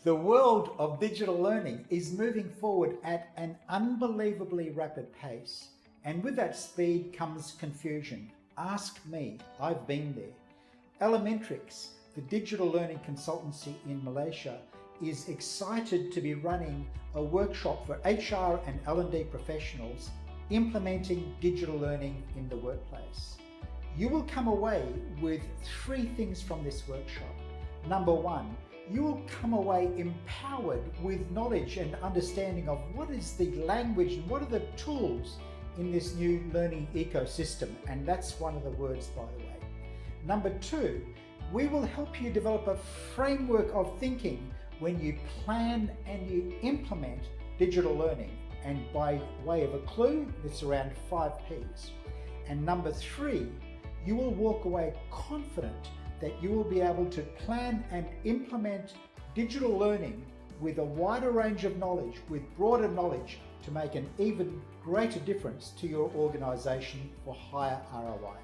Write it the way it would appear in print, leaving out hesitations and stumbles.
The world of digital learning is moving forward at an unbelievably rapid pace, and with that speed comes confusion. Ask me, I've been there. Elementrix, the digital learning consultancy in Malaysia, is excited to be running a workshop for HR and L&D professionals implementing digital learning in the workplace. You will come away with 3 things from this workshop. Number 1, you will come away empowered with knowledge and understanding of what is the language and what are the tools in this new learning ecosystem, and that's one of the words, by the way. Number 2, we will help you develop a framework of thinking when you plan and you implement digital learning, and by way of a clue, it's around 5 Ps. And number 3, you will walk away confident that you will be able to plan and implement digital learning with a wider range of knowledge, with broader knowledge, to make an even greater difference to your organisation for higher ROI.